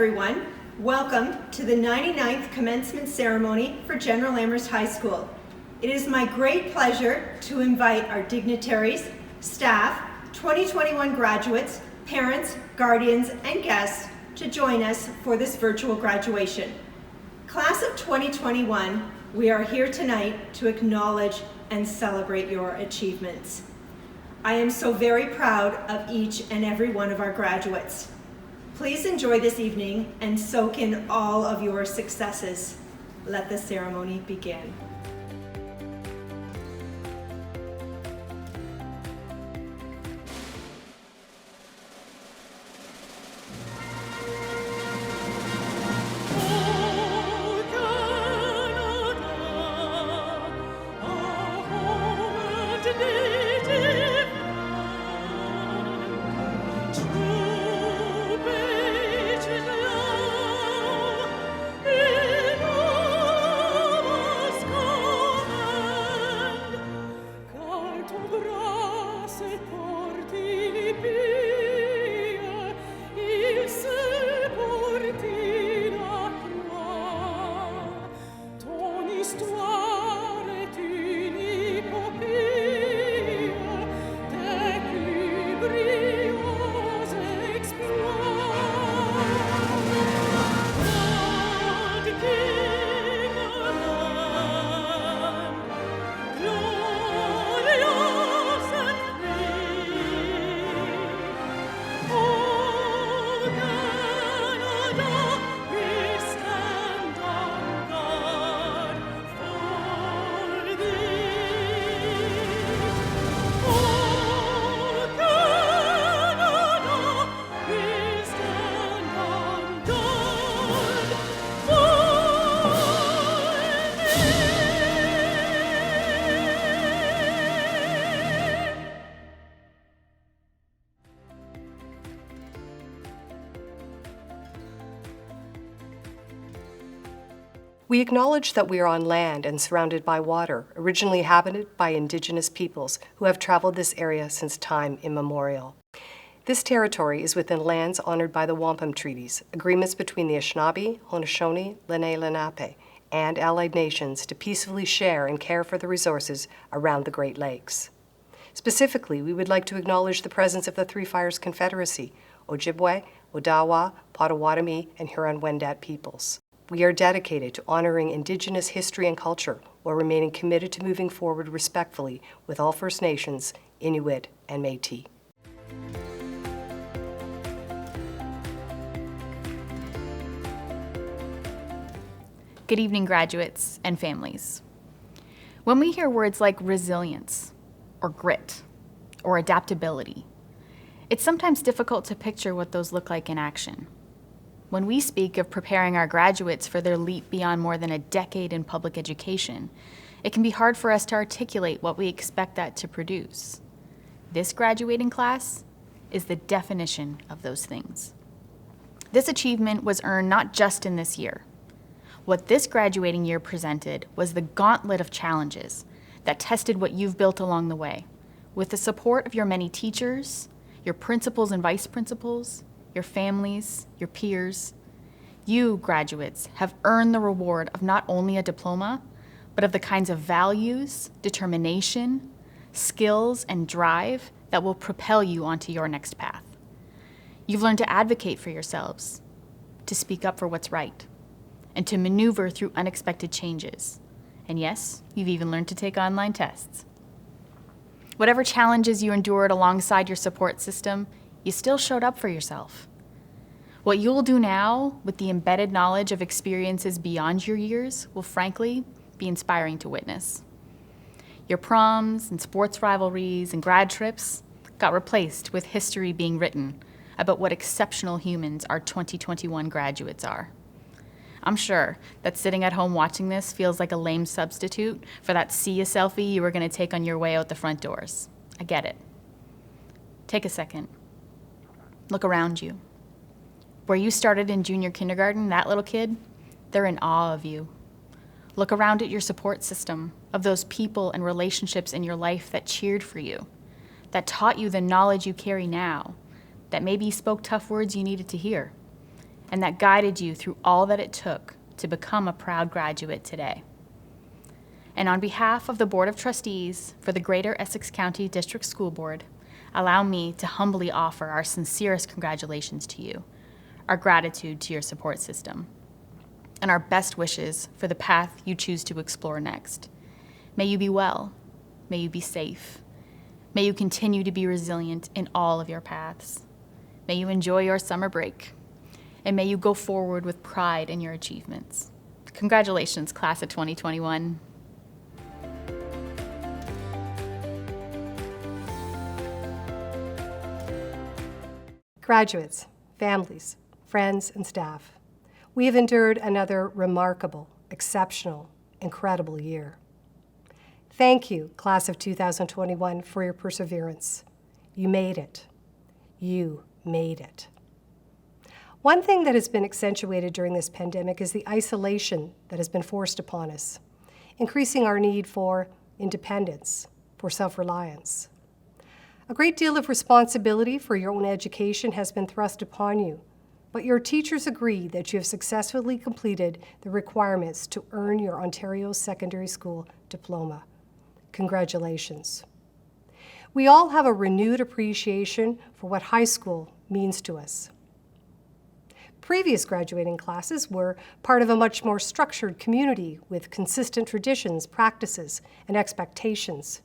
everyone. Welcome to the 99th commencement ceremony for General Amherst High School. It is my great pleasure to invite our dignitaries, staff, 2021 graduates, parents, guardians, and guests to join us for this virtual graduation. Class of 2021, we are here tonight to acknowledge and celebrate your achievements. I am so very proud of each and every one of our graduates. Please enjoy this evening and soak in all of your successes. Let the ceremony begin. We acknowledge that we are on land and surrounded by water, originally inhabited by indigenous peoples who have traveled this area since time immemorial. This territory is within lands honored by the Wampum Treaties, agreements between the Anishinaabe, Haudenosaunee, Lenape, and allied nations to peacefully share and care for the resources around the Great Lakes. Specifically, we would like to acknowledge the presence of the Three Fires Confederacy, Ojibwe, Odawa, Potawatomi, and Huron-Wendat peoples. We are dedicated to honoring Indigenous history and culture while remaining committed to moving forward respectfully with all First Nations, Inuit, and Métis. Good evening, graduates and families. When we hear words like resilience, or grit, or adaptability, it's sometimes difficult to picture what those look like in action. When we speak of preparing our graduates for their leap beyond more than a decade in public education, it can be hard for us to articulate what we expect that to produce. This graduating class is the definition of those things. This achievement was earned not just in this year. What this graduating year presented was the gauntlet of challenges that tested what you've built along the way, with the support of your many teachers, your principals and vice principals, your families, your peers. You, graduates, have earned the reward of not only a diploma, but of the kinds of values, determination, skills, and drive that will propel you onto your next path. You've learned to advocate for yourselves, to speak up for what's right, and to maneuver through unexpected changes. And yes, you've even learned to take online tests. Whatever challenges you endured alongside your support system, you still showed up for yourself. What you'll do now with the embedded knowledge of experiences beyond your years will frankly be inspiring to witness. Your proms and sports rivalries and grad trips got replaced with history being written about what exceptional humans our 2021 graduates are. I'm sure that sitting at home watching this feels like a lame substitute for that see a selfie you were going to take on your way out the front doors. I get it. Take a second. Look around you. Where you started in junior kindergarten, that little kid, they're in awe of you. Look around at your support system, of those people and relationships in your life that cheered for you, that taught you the knowledge you carry now, that maybe spoke tough words you needed to hear. and that guided you through all that it took to become a proud graduate today. And on behalf of the Board of Trustees for the Greater Essex County District School Board, allow me to humbly offer our sincerest congratulations to you, our gratitude to your support system, and our best wishes for the path you choose to explore next. May you be well. May you be safe. May you continue to be resilient in all of your paths. May you enjoy your summer break. And may you go forward with pride in your achievements. Congratulations, class of 2021. Graduates, families, friends, and staff, we have endured another remarkable, exceptional, incredible year. Thank you, class of 2021, for your perseverance. You made it. You made it. One thing that has been accentuated during this pandemic is the isolation that has been forced upon us, increasing our need for independence, for self-reliance. A great deal of responsibility for your own education has been thrust upon you, but your teachers agree that you have successfully completed the requirements to earn your Ontario Secondary School diploma. Congratulations. We all have a renewed appreciation for what high school means to us. Previous graduating classes were part of a much more structured community with consistent traditions, practices, and expectations.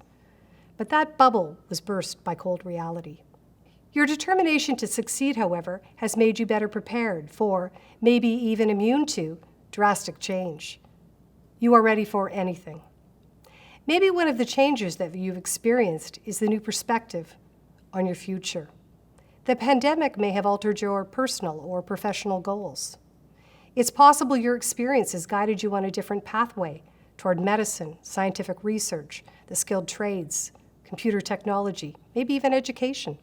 But that bubble was burst by cold reality. Your determination to succeed, however, has made you better prepared for, maybe even immune to, drastic change. You are ready for anything. Maybe one of the changes that you've experienced is the new perspective on your future. The pandemic may have altered your personal or professional goals. It's possible your experience has guided you on a different pathway toward medicine, scientific research, the skilled trades, computer technology, maybe even education.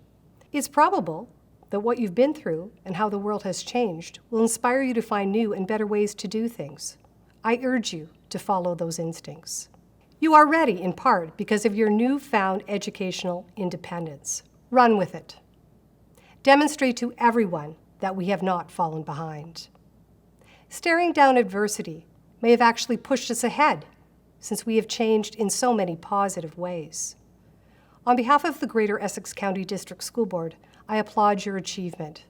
It's probable that what you've been through and how the world has changed will inspire you to find new and better ways to do things. I urge you to follow those instincts. You are ready, in part, because of your newfound educational independence. Run with it. Demonstrate to everyone that we have not fallen behind. Staring down adversity may have actually pushed us ahead, since we have changed in so many positive ways. On behalf of the Greater Essex County District School Board, I applaud your achievement.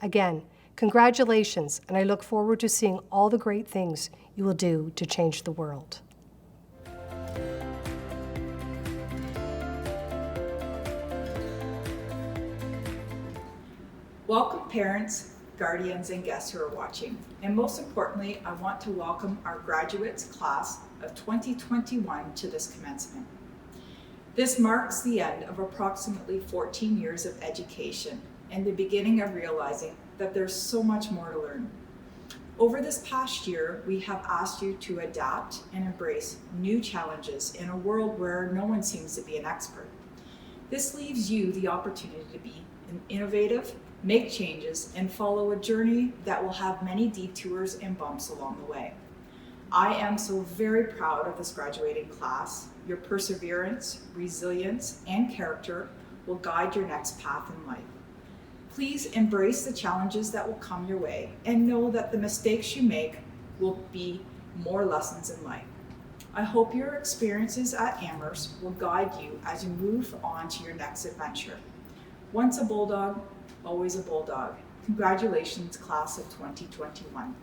Again, congratulations, and I look forward to seeing all the great things you will do to change the world. Welcome parents, guardians, and guests who are watching. And most importantly, I want to welcome our graduates class of 2021 to this commencement. This marks the end of approximately 14 years of education and the beginning of realizing that there's so much more to learn. Over this past year, we have asked you to adapt and embrace new challenges in a world where no one seems to be an expert. This leaves you the opportunity to be innovative, make changes, and follow a journey that will have many detours and bumps along the way. I am so very proud of this graduating class. Your perseverance, resilience, and character will guide your next path in life. Please embrace the challenges that will come your way and know that the mistakes you make will be more lessons in life. I hope your experiences at Amherst will guide you as you move on to your next adventure. Once a bulldog, always a bulldog. Congratulations, class of 2021.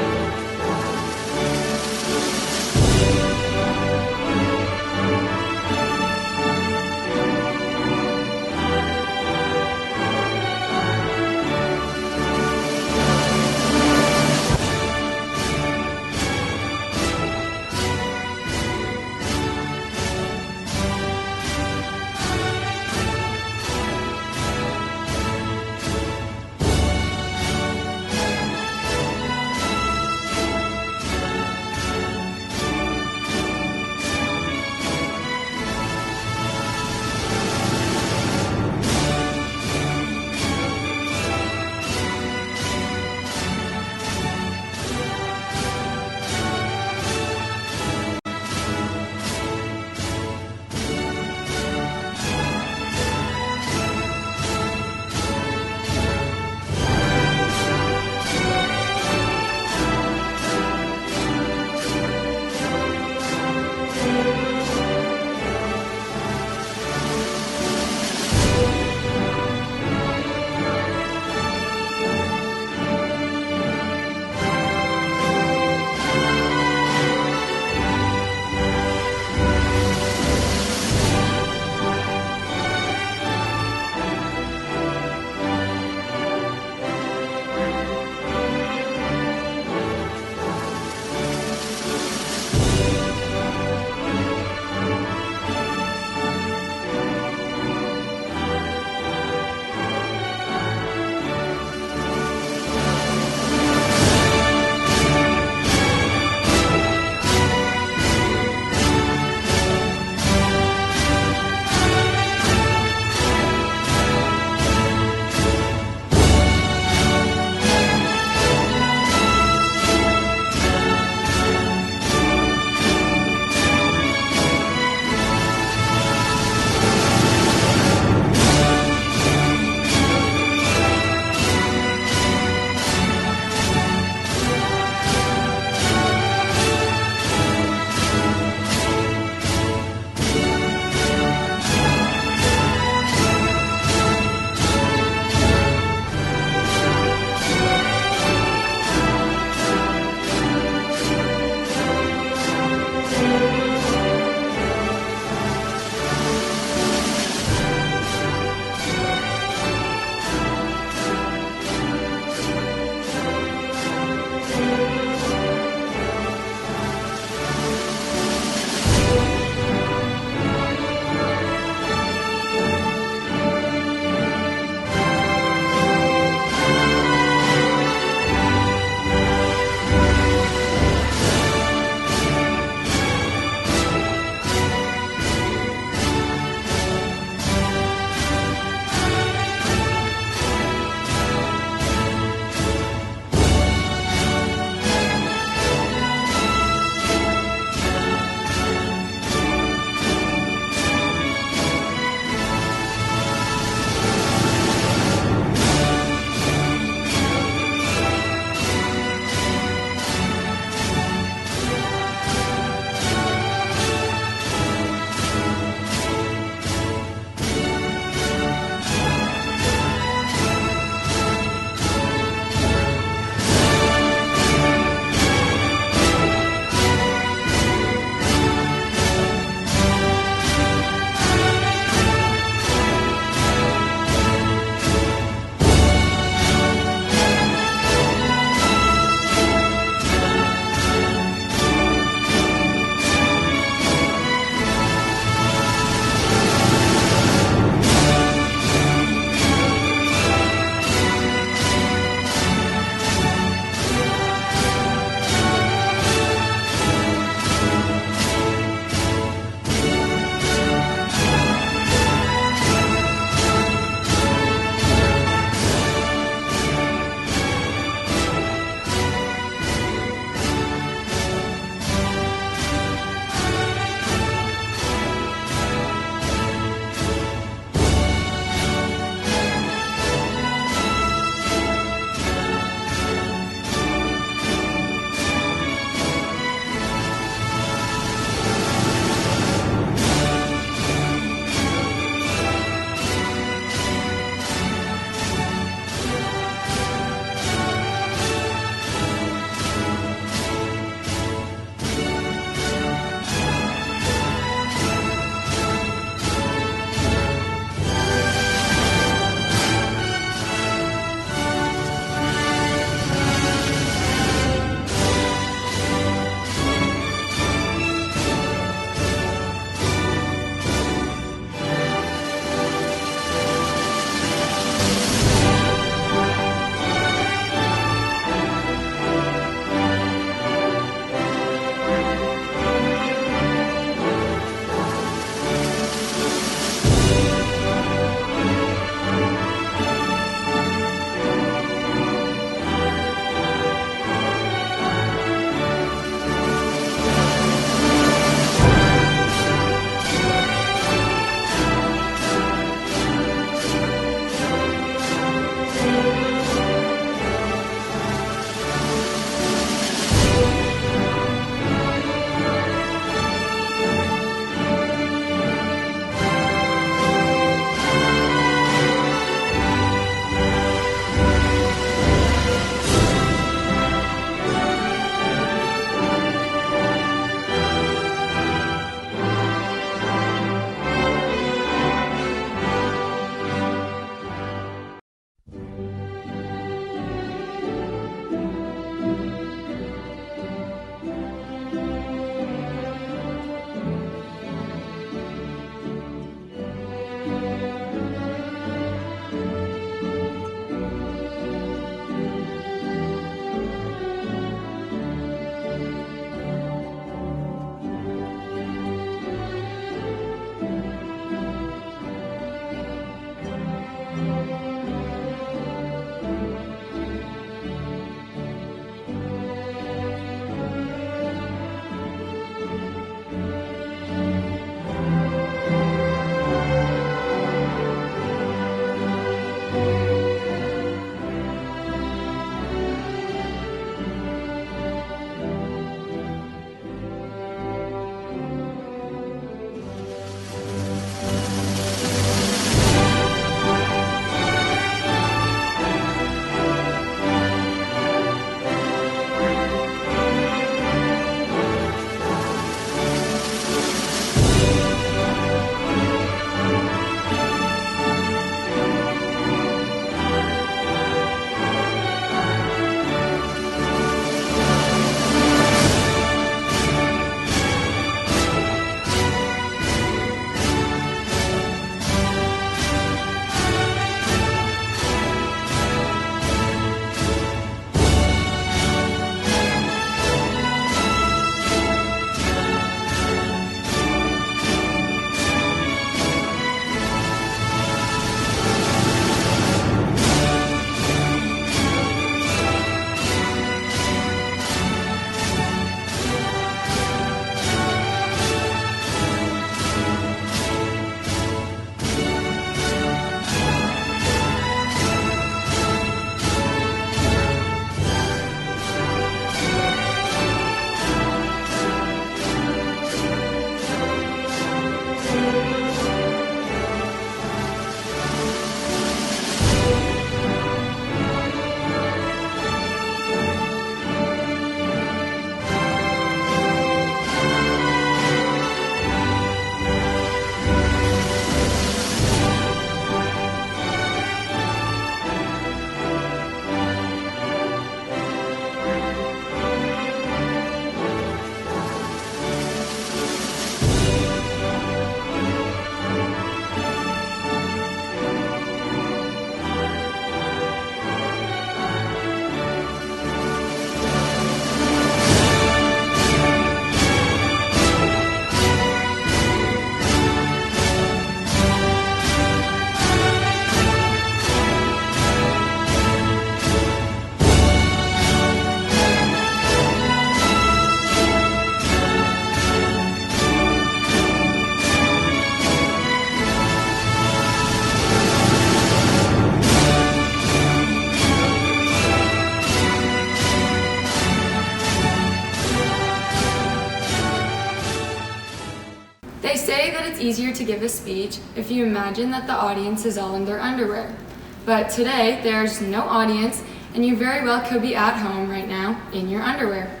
easier to give a speech if you imagine that the audience is all in their underwear. But today, there's no audience, and you very well could be at home right now in your underwear.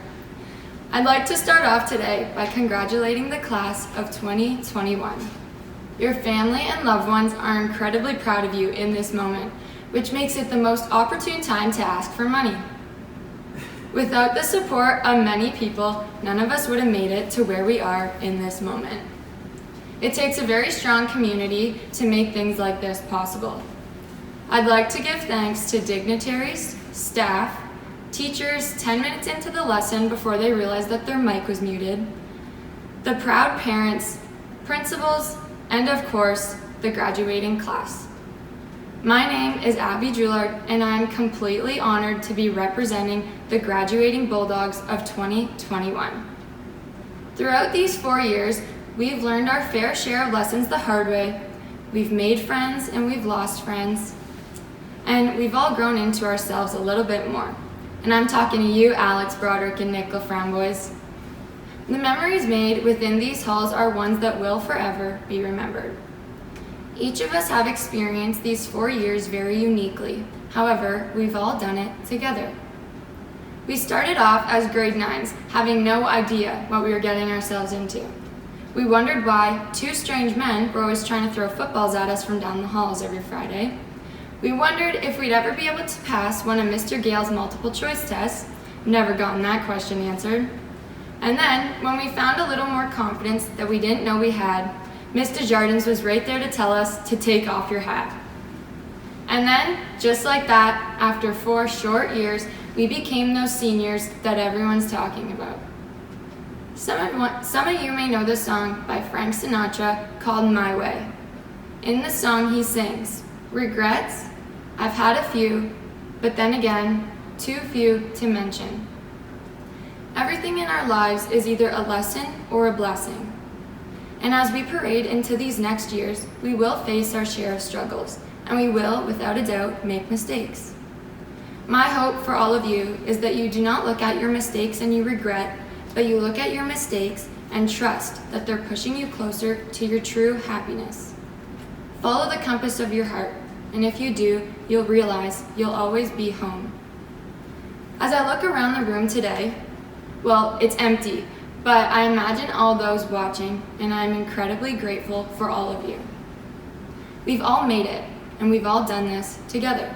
I'd like to start off today by congratulating the class of 2021. Your family and loved ones are incredibly proud of you in this moment, which makes it the most opportune time to ask for money. Without the support of many people, none of us would have made it to where we are in this moment. It takes a very strong community to make things like this possible. I'd like to give thanks to dignitaries, staff, teachers 10 minutes into the lesson before they realized that their mic was muted, the proud parents, principals, and of course, the graduating class. My name is Abby Joulard, and I am completely honored to be representing the graduating Bulldogs of 2021. Throughout these 4 years, we've learned our fair share of lessons the hard way. We've made friends and we've lost friends. And we've all grown into ourselves a little bit more. And I'm talking to you, Alex, Broderick, and Nick Laframboise. The memories made within these halls are ones that will forever be remembered. Each of us have experienced these 4 years very uniquely. However, we've all done it together. We started off as grade 9s, having no idea what we were getting ourselves into. We wondered why 2 strange men were always trying to throw footballs at us from down the halls every Friday. We wondered if we'd ever be able to pass one of Mr. Gale's multiple choice tests. Never gotten that question answered. And then, when we found a little more confidence that we didn't know we had, Miss Desjardins was right there to tell us to take off your hat. And then, just like that, after 4 short years, we became those seniors that everyone's talking about. Some of you may know the song by Frank Sinatra called My Way. In the song he sings, "Regrets? I've had a few, but then again, too few to mention." Everything in our lives is either a lesson or a blessing. And as we parade into these next years, we will face our share of struggles, and we will, without a doubt, make mistakes. My hope for all of you is that you do not look at your mistakes and you regret, but you look at your mistakes and trust that they're pushing you closer to your true happiness. Follow the compass of your heart, and if you do, you'll realize you'll always be home. As I look around the room today, well, it's empty, but I imagine all those watching, and I'm incredibly grateful for all of you. We've all made it, and we've all done this together.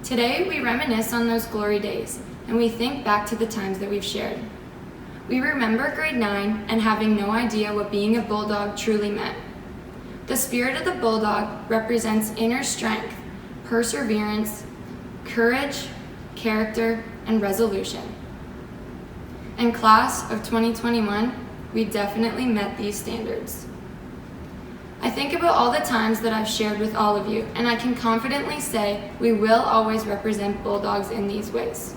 Today, we reminisce on those glory days, and we think back to the times that we've shared. We remember grade 9 and having no idea what being a Bulldog truly meant. The spirit of the Bulldog represents inner strength, perseverance, courage, character, and resolution. In class of 2021, we definitely met these standards. I think about all the times that I've shared with all of you, and I can confidently say we will always represent Bulldogs in these ways.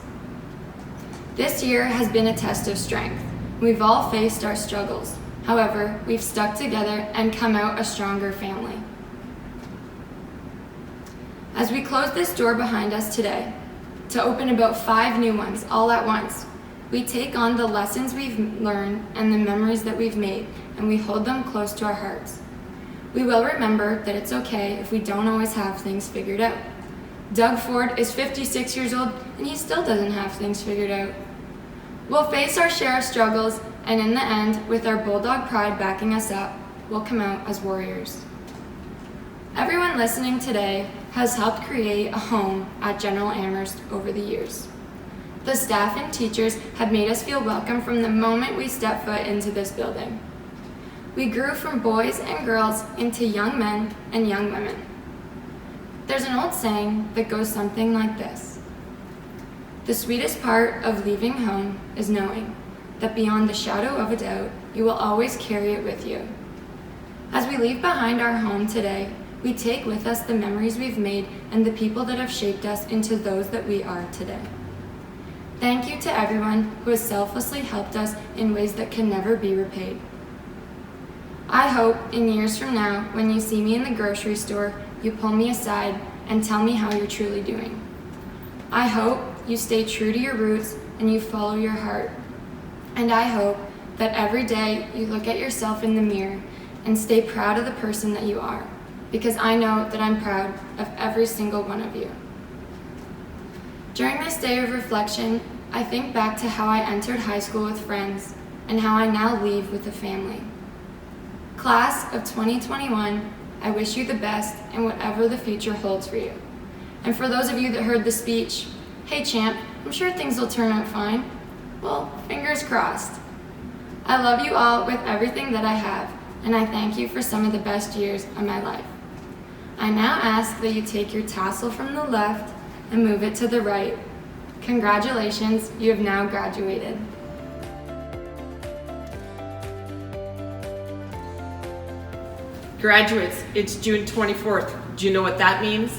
This year has been a test of strength. We've all faced our struggles. However, we've stuck together and come out a stronger family. As we close this door behind us today, to open about 5 new ones all at once, we take on the lessons we've learned and the memories that we've made, and we hold them close to our hearts. We will remember that it's okay if we don't always have things figured out. Doug Ford is 56 years old, and he still doesn't have things figured out. We'll face our share of struggles, and in the end, with our Bulldog pride backing us up, we'll come out as warriors. Everyone listening today has helped create a home at General Amherst over the years. The staff and teachers have made us feel welcome from the moment we stepped foot into this building. We grew from boys and girls into young men and young women. There's an old saying that goes something like this: "The sweetest part of leaving home is knowing that beyond the shadow of a doubt, you will always carry it with you." As we leave behind our home today, we take with us the memories we've made and the people that have shaped us into those that we are today. Thank you to everyone who has selflessly helped us in ways that can never be repaid. I hope in years from now, when you see me in the grocery store, you pull me aside and tell me how you're truly doing. I hope you stay true to your roots and you follow your heart. And I hope that every day you look at yourself in the mirror and stay proud of the person that you are, because I know that I'm proud of every single one of you. During this day of reflection, I think back to how I entered high school with friends and how I now leave with a family. Class of 2021, I wish you the best in whatever the future holds for you. And for those of you that heard the speech, hey champ, I'm sure things will turn out fine. Well, fingers crossed. I love you all with everything that I have, and I thank you for some of the best years of my life. I now ask that you take your tassel from the left and move it to the right. Congratulations, you have now graduated. Graduates, it's June 24th. Do you know what that means?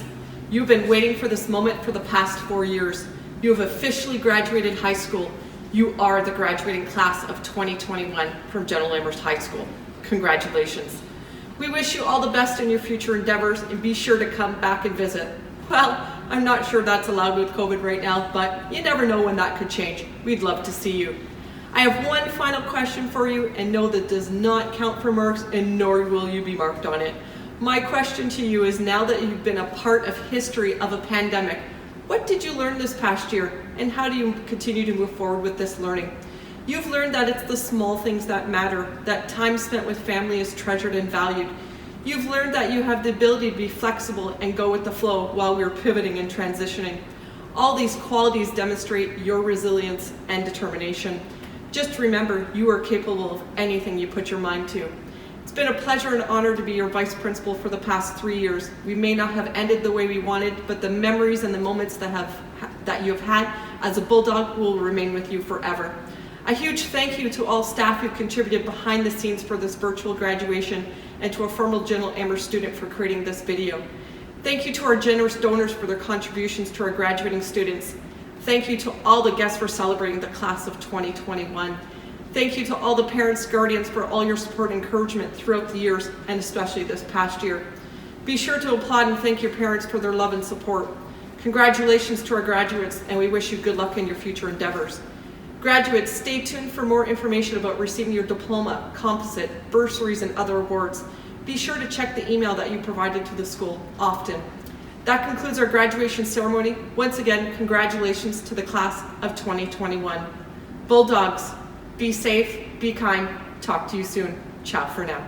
You've been waiting for this moment for the past 4 years. You have officially graduated high school. You are the graduating class of 2021 from General Amherst High School. Congratulations. We wish you all the best in your future endeavors, and be sure to come back and visit. Well, I'm not sure that's allowed with COVID right now, but you never know when that could change. We'd love to see you. I have one final question for you, and no, that does not count for marks, and nor will you be marked on it. My question to you is, now that you've been a part of history of a pandemic, what did you learn this past year, and how do you continue to move forward with this learning? You've learned that it's the small things that matter, that time spent with family is treasured and valued. You've learned that you have the ability to be flexible and go with the flow while we're pivoting and transitioning. All these qualities demonstrate your resilience and determination. Just remember, you are capable of anything you put your mind to. It's been a pleasure and honor to be your vice principal for the past 3 years. We may not have ended the way we wanted, but the memories and the moments that you have had as a Bulldog will remain with you forever. A huge thank you to all staff who contributed behind the scenes for this virtual graduation, and to a former General Amherst student for creating this video. Thank you to our generous donors for their contributions to our graduating students. Thank you to all the guests for celebrating the class of 2021. Thank you to all the parents, guardians for all your support and encouragement throughout the years, and especially this past year. Be sure to applaud and thank your parents for their love and support. Congratulations to our graduates, and we wish you good luck in your future endeavors. Graduates, stay tuned for more information about receiving your diploma, composite, bursaries, and other awards. Be sure to check the email that you provided to the school often. That concludes our graduation ceremony. Once again, congratulations to the class of 2021. Bulldogs, be safe, be kind. Talk to you soon. Ciao for now.